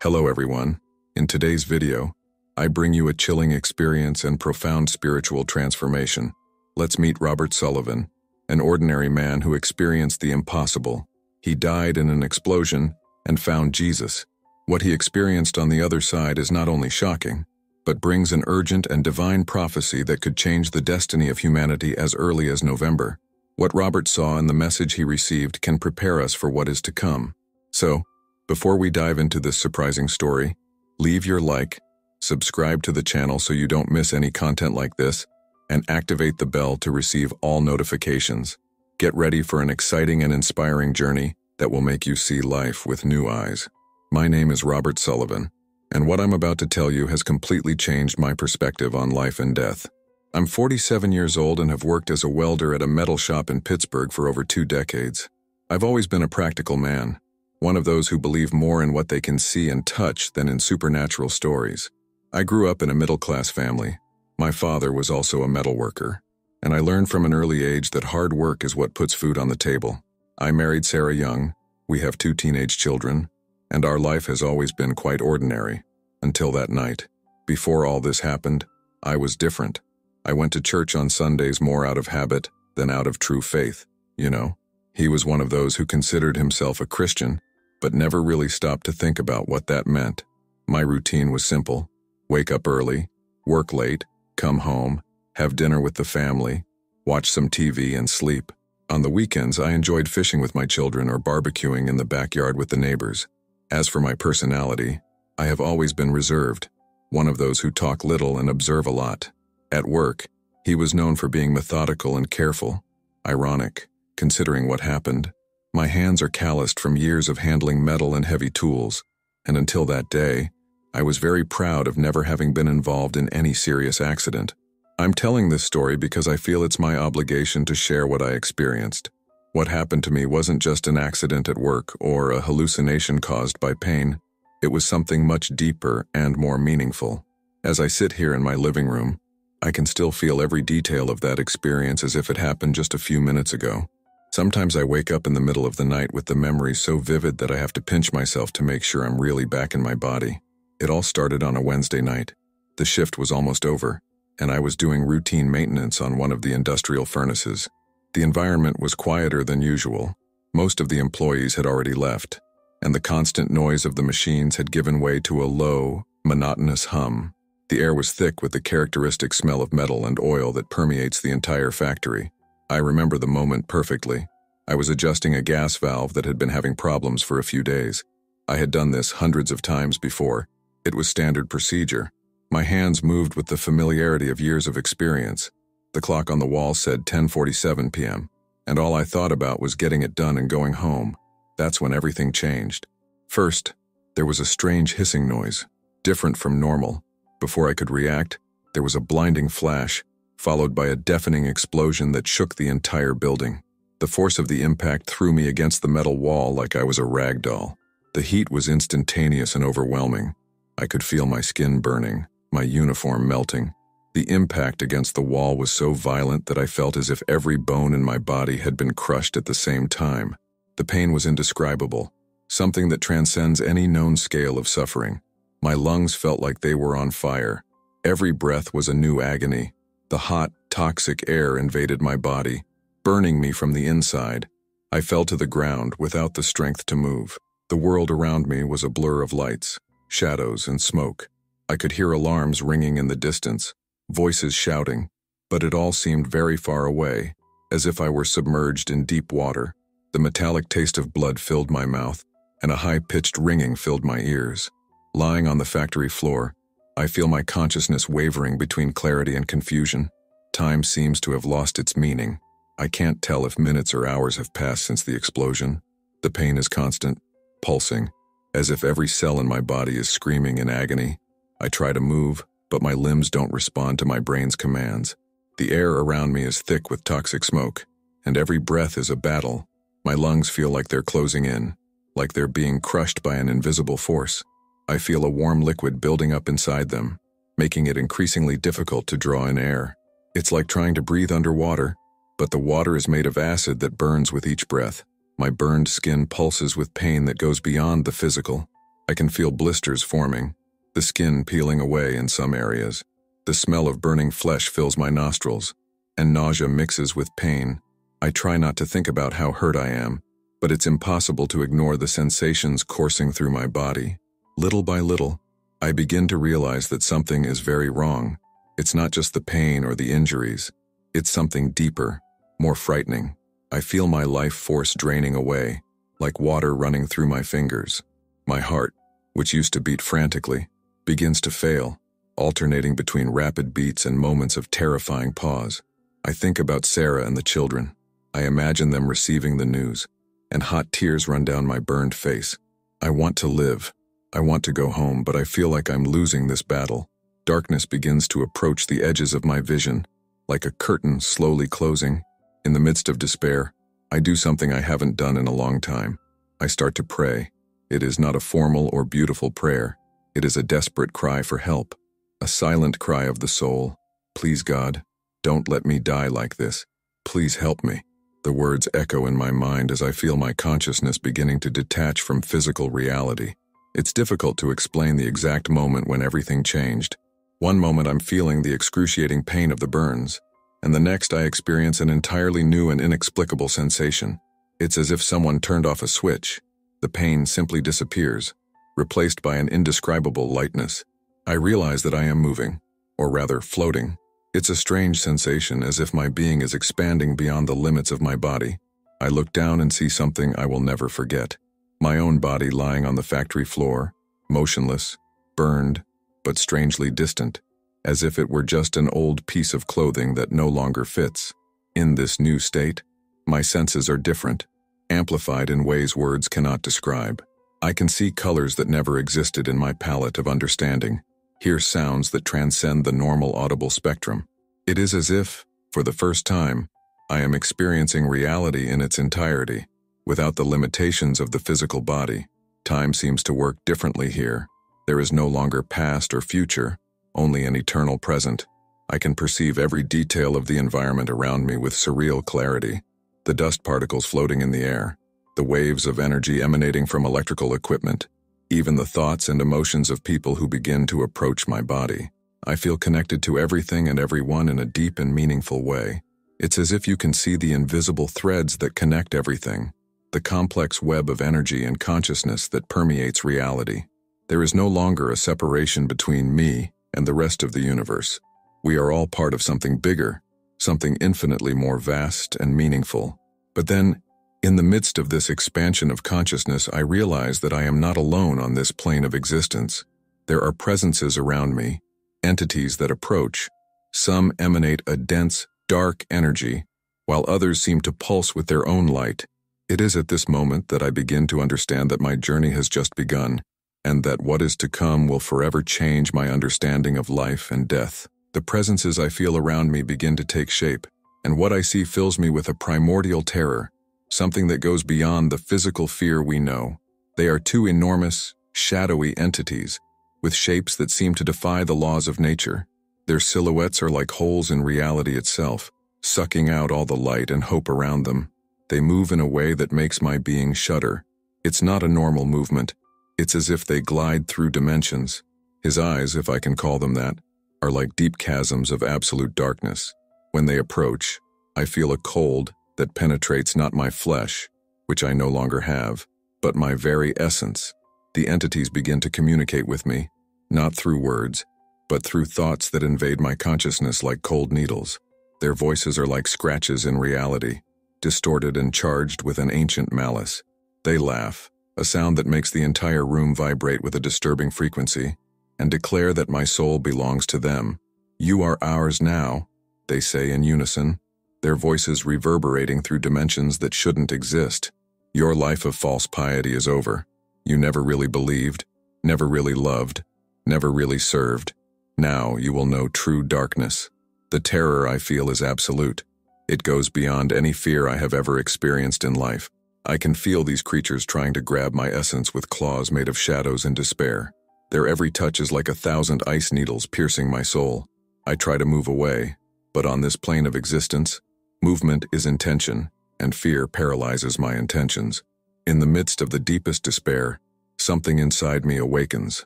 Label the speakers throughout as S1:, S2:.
S1: Hello everyone. In today's video, I bring you a chilling experience and profound spiritual transformation. Let's meet Robert Sullivan, an ordinary man who experienced the impossible. He died in an explosion and found Jesus. What he experienced on the other side is not only shocking, but brings an urgent and divine prophecy that could change the destiny of humanity as early as November. What Robert saw and the message he received can prepare us for what is to come. So, before we dive into this surprising story, leave your like, subscribe to the channel so you don't miss any content like this, and activate the bell to receive all notifications. Get ready for an exciting and inspiring journey that will make you see life with new eyes. My name is Robert Sullivan, and what I'm about to tell you has completely changed my perspective on life and death. I'm 47 years old and have worked as a welder at a metal shop in Pittsburgh for over 2 decades. I've always been a practical man, one of those who believe more in what they can see and touch than in supernatural stories. I grew up in a middle-class family. My father was also a metal worker, and I learned from an early age that hard work is what puts food on the table. I married Sarah young, we have 2 teenage children, and our life has always been quite ordinary, until that night. Before all this happened, I was different. I went to church on Sundays more out of habit than out of true faith, you know. He was one of those who considered himself a Christian, but never really stopped to think about what that meant. My routine was simple: wake up early, work late, come home, have dinner with the family, watch some TV and sleep. On the weekends, I enjoyed fishing with my children or barbecuing in the backyard with the neighbors. As for my personality, I have always been reserved, one of those who talk little and observe a lot. At work, he was known for being methodical and careful. Ironic, considering what happened. My hands are calloused from years of handling metal and heavy tools, and until that day, I was very proud of never having been involved in any serious accident. I'm telling this story because I feel it's my obligation to share what I experienced. What happened to me wasn't just an accident at work or a hallucination caused by pain. It was something much deeper and more meaningful. As I sit here in my living room, I can still feel every detail of that experience as if it happened just a few minutes ago. Sometimes I wake up in the middle of the night with the memory so vivid that I have to pinch myself to make sure I'm really back in my body. It all started on a Wednesday night. The shift was almost over, and I was doing routine maintenance on one of the industrial furnaces. The environment was quieter than usual. Most of the employees had already left, and the constant noise of the machines had given way to a low, monotonous hum. The air was thick with the characteristic smell of metal and oil that permeates the entire factory. I remember the moment perfectly. I was adjusting a gas valve that had been having problems for a few days. I had done this hundreds of times before. It was standard procedure. My hands moved with the familiarity of years of experience. The clock on the wall said 10:47 p.m., and all I thought about was getting it done and going home. That's when everything changed. First, there was a strange hissing noise, different from normal. Before I could react, there was a blinding flash, followed by a deafening explosion that shook the entire building. The force of the impact threw me against the metal wall like I was a rag doll. The heat was instantaneous and overwhelming. I could feel my skin burning, my uniform melting. The impact against the wall was so violent that I felt as if every bone in my body had been crushed at the same time. The pain was indescribable, something that transcends any known scale of suffering. My lungs felt like they were on fire. Every breath was a new agony. The hot, toxic air invaded my body, burning me from the inside. I fell to the ground without the strength to move. The world around me was a blur of lights, shadows, and smoke. I could hear alarms ringing in the distance, voices shouting, but it all seemed very far away, as if I were submerged in deep water. The metallic taste of blood filled my mouth, and a high-pitched ringing filled my ears. Lying on the factory floor, I feel my consciousness wavering between clarity and confusion. Time seems to have lost its meaning. I can't tell if minutes or hours have passed since the explosion. The pain is constant, pulsing, as if every cell in my body is screaming in agony. I try to move, but my limbs don't respond to my brain's commands. The air around me is thick with toxic smoke, and every breath is a battle. My lungs feel like they're closing in, like they're being crushed by an invisible force. I feel a warm liquid building up inside them, making it increasingly difficult to draw in air. It's like trying to breathe underwater, but the water is made of acid that burns with each breath. My burned skin pulses with pain that goes beyond the physical. I can feel blisters forming, the skin peeling away in some areas. The smell of burning flesh fills my nostrils, and nausea mixes with pain. I try not to think about how hurt I am, but it's impossible to ignore the sensations coursing through my body. Little by little, I begin to realize that something is very wrong. It's not just the pain or the injuries. It's something deeper, more frightening. I feel my life force draining away, like water running through my fingers. My heart, which used to beat frantically, begins to fail, alternating between rapid beats and moments of terrifying pause. I think about Sarah and the children. I imagine them receiving the news, and hot tears run down my burned face. I want to live. I want to go home, but I feel like I'm losing this battle. Darkness begins to approach the edges of my vision, like a curtain slowly closing. In the midst of despair, I do something I haven't done in a long time. I start to pray. It is not a formal or beautiful prayer. It is a desperate cry for help, a silent cry of the soul. Please, God, don't let me die like this. Please help me. The words echo in my mind as I feel my consciousness beginning to detach from physical reality. It's difficult to explain the exact moment when everything changed. One moment I'm feeling the excruciating pain of the burns, and the next I experience an entirely new and inexplicable sensation. It's as if someone turned off a switch. The pain simply disappears, replaced by an indescribable lightness. I realize that I am moving, or rather floating. It's a strange sensation, as if my being is expanding beyond the limits of my body. I look down and see something I will never forget. My own body lying on the factory floor, motionless, burned, but strangely distant, as if it were just an old piece of clothing that no longer fits. In this new state, my senses are different, amplified in ways words cannot describe. I can see colors that never existed in my palette of understanding, hear sounds that transcend the normal audible spectrum. It is as if, for the first time, I am experiencing reality in its entirety, without the limitations of the physical body. Time seems to work differently here. There is no longer past or future, only an eternal present. I can perceive every detail of the environment around me with surreal clarity. The dust particles floating in the air, the waves of energy emanating from electrical equipment, even the thoughts and emotions of people who begin to approach my body. I feel connected to everything and everyone in a deep and meaningful way. It's as if you can see the invisible threads that connect everything, the complex web of energy and consciousness that permeates reality. There is no longer a separation between me and the rest of the universe. We are all part of something bigger, something infinitely more vast and meaningful. But then, in the midst of this expansion of consciousness, I realize that I am not alone on this plane of existence. There are presences around me, entities that approach. Some emanate a dense, dark energy, while others seem to pulse with their own light. It is at this moment that I begin to understand that my journey has just begun, and that what is to come will forever change my understanding of life and death. The presences I feel around me begin to take shape, and what I see fills me with a primordial terror, something that goes beyond the physical fear we know. They are two enormous, shadowy entities, with shapes that seem to defy the laws of nature. Their silhouettes are like holes in reality itself, sucking out all the light and hope around them. They move in a way that makes my being shudder. It's not a normal movement. It's as if they glide through dimensions. His eyes, if I can call them that, are like deep chasms of absolute darkness. When they approach, I feel a cold that penetrates not my flesh, which I no longer have, but my very essence. The entities begin to communicate with me, not through words, but through thoughts that invade my consciousness like cold needles. Their voices are like scratches in reality, distorted and charged with an ancient malice. They laugh, a sound that makes the entire room vibrate with a disturbing frequency, and declare that my soul belongs to them. "You are ours now," they say in unison, their voices reverberating through dimensions that shouldn't exist. "Your life of false piety is over. You never really believed, never really loved, never really served. Now you will know true darkness." The terror I feel is absolute. It goes beyond any fear I have ever experienced in life. I can feel these creatures trying to grab my essence with claws made of shadows and despair. Their every touch is like 1,000 ice needles piercing my soul. I try to move away, but on this plane of existence, movement is intention, and fear paralyzes my intentions. In the midst of the deepest despair, something inside me awakens.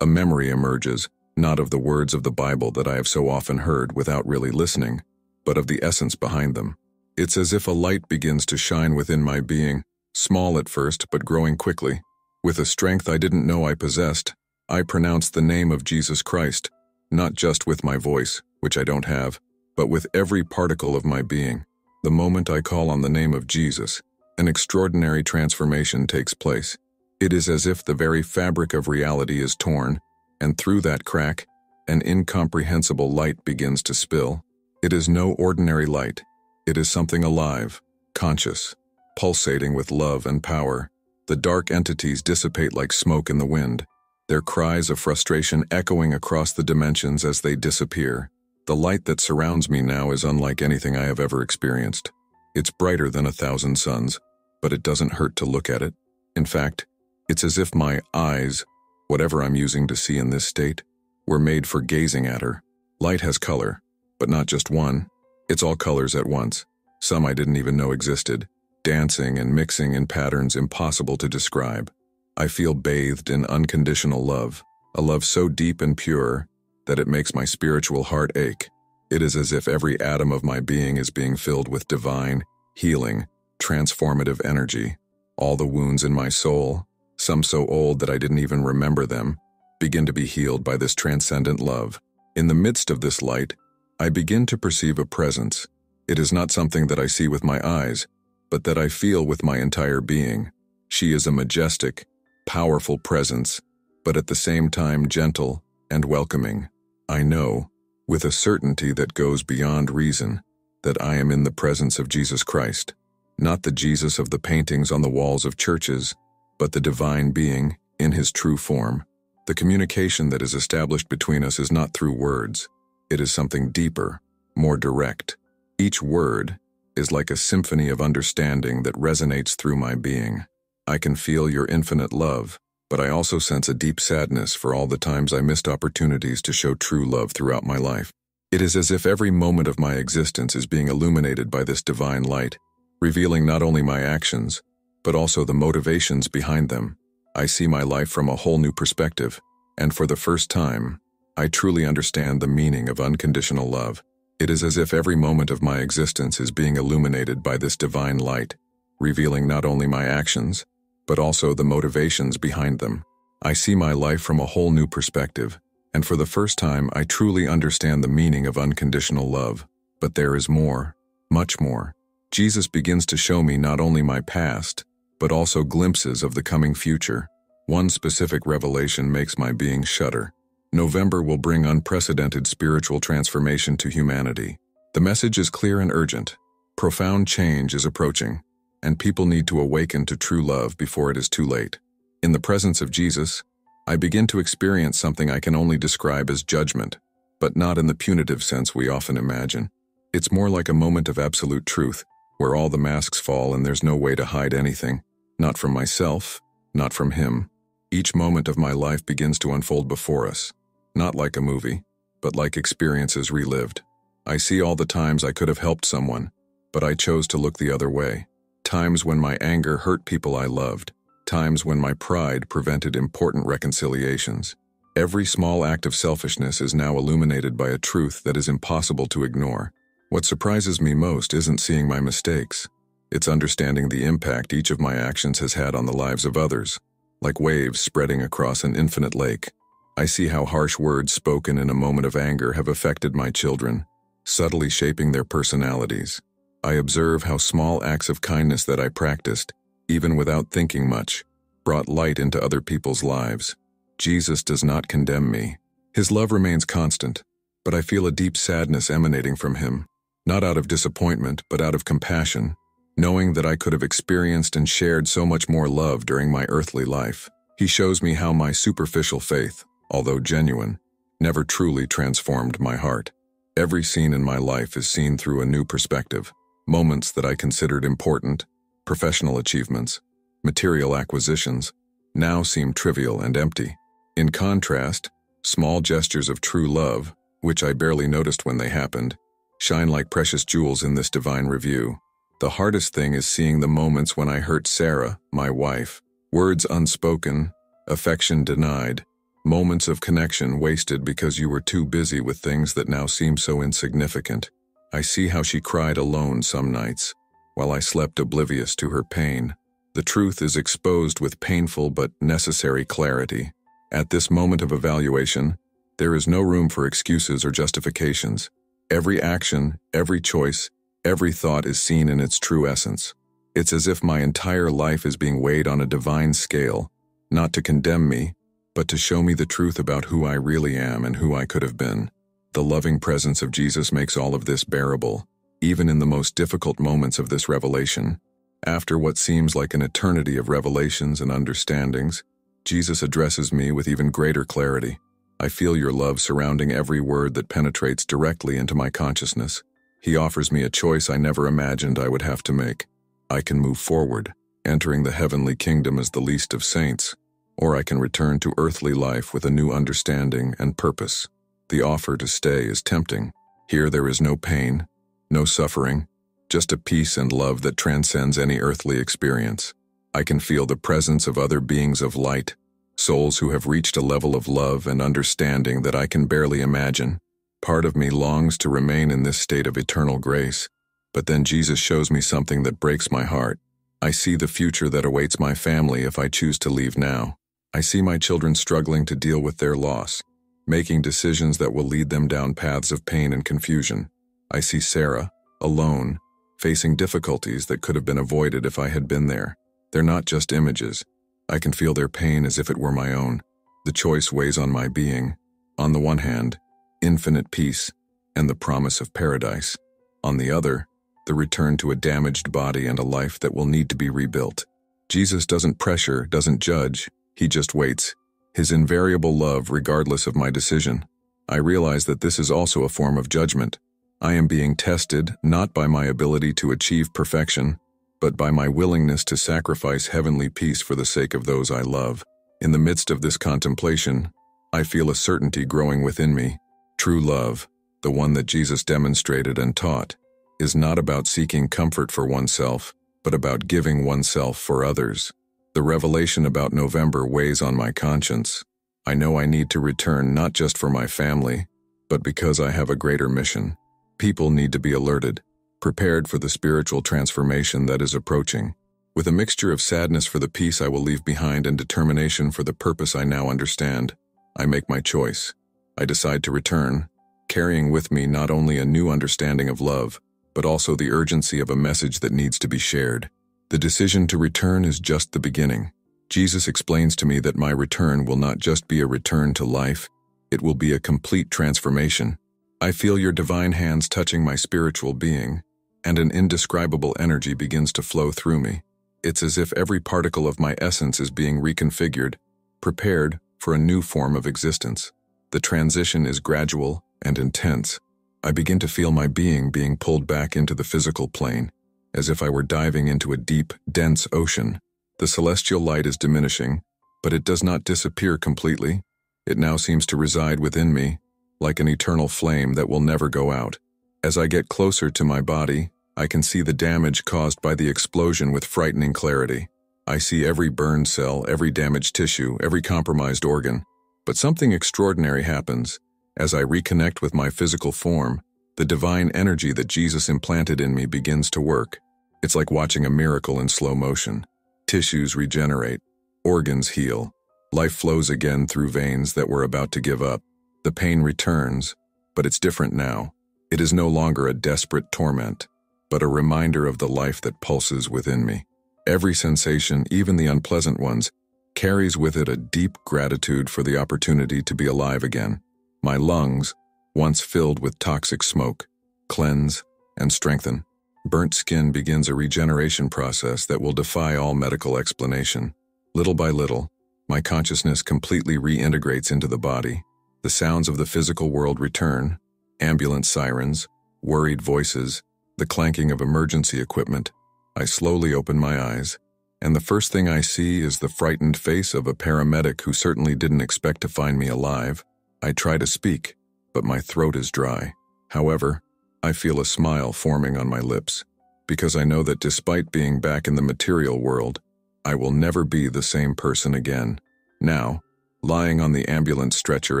S1: A memory emerges, not of the words of the Bible that I have so often heard without really listening, but of the essence behind them. It's as if a light begins to shine within my being, small at first but growing quickly. With a strength I didn't know I possessed, I pronounce the name of Jesus Christ, not just with my voice, which I don't have, but with every particle of my being. The moment I call on the name of Jesus, an extraordinary transformation takes place. It is as if the very fabric of reality is torn, and through that crack, an incomprehensible light begins to spill. It is no ordinary light. It is something alive, conscious, pulsating with love and power. The dark entities dissipate like smoke in the wind, their cries of frustration echoing across the dimensions as they disappear. The light that surrounds me now is unlike anything I have ever experienced. It's brighter than 1,000 suns, but it doesn't hurt to look at it. In fact, it's as if my eyes, whatever I'm using to see in this state, were made for gazing at her. Light has color, but not just one. It's all colors at once, some I didn't even know existed, dancing and mixing in patterns impossible to describe. I feel bathed in unconditional love, a love so deep and pure that it makes my spiritual heart ache. It is as if every atom of my being is being filled with divine, healing, transformative energy. All the wounds in my soul, some so old that I didn't even remember them, begin to be healed by this transcendent love. In the midst of this light, I begin to perceive a presence. It is not something that I see with my eyes, but that I feel with my entire being. She is a majestic, powerful presence, but at the same time gentle and welcoming. I know, with a certainty that goes beyond reason, that I am in the presence of Jesus Christ, not the Jesus of the paintings on the walls of churches, but the divine being in his true form. The communication that is established between us is not through words. It is something deeper, more direct. Each word is like a symphony of understanding that resonates through my being. I can feel your infinite love, but I also sense a deep sadness for all the times I missed opportunities to show true love throughout my life. It is as if every moment of my existence is being illuminated by this divine light, revealing not only my actions, but also the motivations behind them. I see my life from a whole new perspective, and for the first time, I truly understand the meaning of unconditional love. It is as if every moment of my existence is being illuminated by this divine light, revealing not only my actions, but also the motivations behind them. I see my life from a whole new perspective, and for the first time I truly understand the meaning of unconditional love. But there is more, much more. Jesus begins to show me not only my past, but also glimpses of the coming future. One specific revelation makes my being shudder. November will bring unprecedented spiritual transformation to humanity. The message is clear and urgent. Profound change is approaching, and people need to awaken to true love before it is too late. In the presence of Jesus, I begin to experience something I can only describe as judgment, but not in the punitive sense we often imagine. It's more like a moment of absolute truth, where all the masks fall and there's no way to hide anything, not from myself, not from him. Each moment of my life begins to unfold before us, not like a movie, but like experiences relived. I see all the times I could have helped someone, but I chose to look the other way. Times when my anger hurt people I loved, times when my pride prevented important reconciliations. Every small act of selfishness is now illuminated by a truth that is impossible to ignore. What surprises me most isn't seeing my mistakes. It's understanding the impact each of my actions has had on the lives of others. Like waves spreading across an infinite lake, I see how harsh words spoken in a moment of anger have affected my children, subtly shaping their personalities. I observe how small acts of kindness that I practiced, even without thinking much, brought light into other people's lives. Jesus does not condemn me. His love remains constant, but I feel a deep sadness emanating from him, not out of disappointment, but out of compassion, knowing that I could have experienced and shared so much more love during my earthly life. He shows me how my superficial faith, although genuine, never truly transformed my heart. Every scene in my life is seen through a new perspective. Moments that I considered important, professional achievements, material acquisitions, now seem trivial and empty. In contrast, small gestures of true love, which I barely noticed when they happened, shine like precious jewels in this divine review. The hardest thing is seeing the moments when I hurt Sarah, my wife. Words unspoken, affection denied, moments of connection wasted because you were too busy with things that now seem so insignificant. I see how she cried alone some nights, while I slept oblivious to her pain. The truth is exposed with painful but necessary clarity. At this moment of evaluation, there is no room for excuses or justifications. Every action, every choice, every thought is seen in its true essence. It's as if my entire life is being weighed on a divine scale, not to condemn me, but to show me the truth about who I really am and who I could have been. The loving presence of Jesus makes all of this bearable, even in the most difficult moments of this revelation. After what seems like an eternity of revelations and understandings, Jesus addresses me with even greater clarity. I feel your love surrounding every word that penetrates directly into my consciousness. He offers me a choice I never imagined I would have to make. I can move forward, entering the heavenly kingdom as the least of saints, or I can return to earthly life with a new understanding and purpose. The offer to stay is tempting. Here there is no pain, no suffering, just a peace and love that transcends any earthly experience. I can feel the presence of other beings of light, souls who have reached a level of love and understanding that I can barely imagine. Part of me longs to remain in this state of eternal grace, but then Jesus shows me something that breaks my heart. I see the future that awaits my family if I choose to leave now. I see my children struggling to deal with their loss, making decisions that will lead them down paths of pain and confusion. I see Sarah, alone, facing difficulties that could have been avoided if I had been there. They're not just images. I can feel their pain as if it were my own. The choice weighs on my being. On the one hand, infinite peace and the promise of paradise. On the other, the return to a damaged body and a life that will need to be rebuilt. Jesus doesn't pressure, doesn't judge. He just waits. His invariable love regardless of my decision. I realize that this is also a form of judgment. I am being tested not by my ability to achieve perfection, but by my willingness to sacrifice heavenly peace for the sake of those I love. In the midst of this contemplation, I feel a certainty growing within me. True love, the one that Jesus demonstrated and taught, is not about seeking comfort for oneself, but about giving oneself for others. The revelation about November weighs on my conscience. I know I need to return not just for my family, but because I have a greater mission. People need to be alerted, prepared for the spiritual transformation that is approaching. With a mixture of sadness for the peace I will leave behind and determination for the purpose I now understand, I make my choice. I decide to return, carrying with me not only a new understanding of love, but also the urgency of a message that needs to be shared. The decision to return is just the beginning. Jesus explains to me that my return will not just be a return to life, it will be a complete transformation. I feel your divine hands touching my spiritual being, and an indescribable energy begins to flow through me. It's as if every particle of my essence is being reconfigured, prepared for a new form of existence. The transition is gradual and intense. I begin to feel my being pulled back into the physical plane, as if I were diving into a deep, dense ocean. The celestial light is diminishing, but it does not disappear completely. It now seems to reside within me, like an eternal flame that will never go out. As I get closer to my body, I can see the damage caused by the explosion with frightening clarity. I see every burned cell, every damaged tissue, every compromised organ. But something extraordinary happens. As I reconnect with my physical form, the divine energy that Jesus implanted in me begins to work. It's like watching a miracle in slow motion. Tissues regenerate, organs heal, life flows again through veins that were about to give up. The pain returns, but it's different now. It is no longer a desperate torment, but a reminder of the life that pulses within me. Every sensation, even the unpleasant ones, carries with it a deep gratitude for the opportunity to be alive again. My lungs, once filled with toxic smoke, cleanse and strengthen. Burnt skin begins a regeneration process that will defy all medical explanation. Little by little, my consciousness completely reintegrates into the body. The sounds of the physical world return, ambulance sirens, worried voices, the clanking of emergency equipment. I slowly open my eyes, and the first thing I see is the frightened face of a paramedic who certainly didn't expect to find me alive. I try to speak, but my throat is dry. However, I feel a smile forming on my lips, because I know that despite being back in the material world, I will never be the same person again. Now, lying on the ambulance stretcher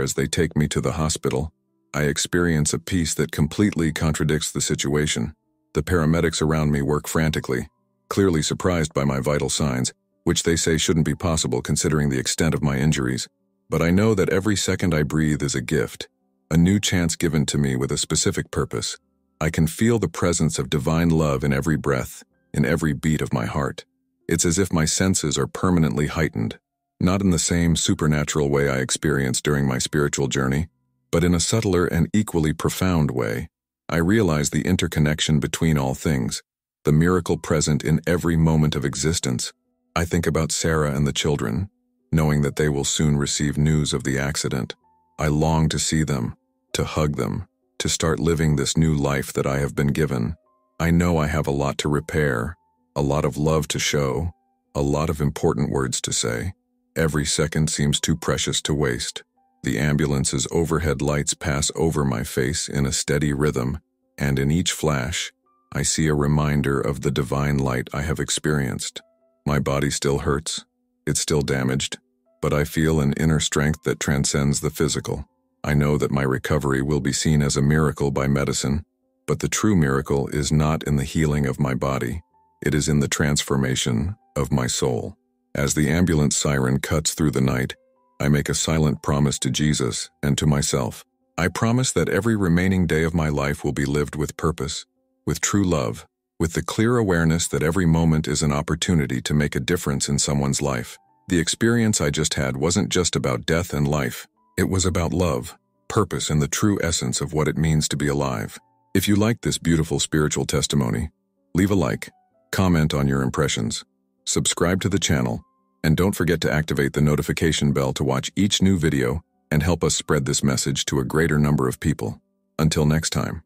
S1: as they take me to the hospital, I experience a peace that completely contradicts the situation. The paramedics around me work frantically, clearly surprised by my vital signs, which they say shouldn't be possible considering the extent of my injuries. But I know that every second I breathe is a gift, a new chance given to me with a specific purpose. I can feel the presence of divine love in every breath, in every beat of my heart. It's as if my senses are permanently heightened, not in the same supernatural way I experienced during my spiritual journey, but in a subtler and equally profound way. I realize the interconnection between all things, the miracle present in every moment of existence. I think about Sarah and the children, knowing that they will soon receive news of the accident. I long to see them, to hug them, to start living this new life that I have been given. I know I have a lot to repair, a lot of love to show, a lot of important words to say. Every second seems too precious to waste. The ambulance's overhead lights pass over my face in a steady rhythm, and in each flash, I see a reminder of the divine light I have experienced. My body still hurts, it's still damaged, but I feel an inner strength that transcends the physical. I know that my recovery will be seen as a miracle by medicine, but the true miracle is not in the healing of my body. It is in the transformation of my soul. As the ambulance siren cuts through the night, I make a silent promise to Jesus and to myself. I promise that every remaining day of my life will be lived with purpose, with true love, with the clear awareness that every moment is an opportunity to make a difference in someone's life. The experience I just had wasn't just about death and life. It was about love, purpose, and the true essence of what it means to be alive. If you liked this beautiful spiritual testimony, leave a like, comment on your impressions, subscribe to the channel, and don't forget to activate the notification bell to watch each new video and help us spread this message to a greater number of people. Until next time.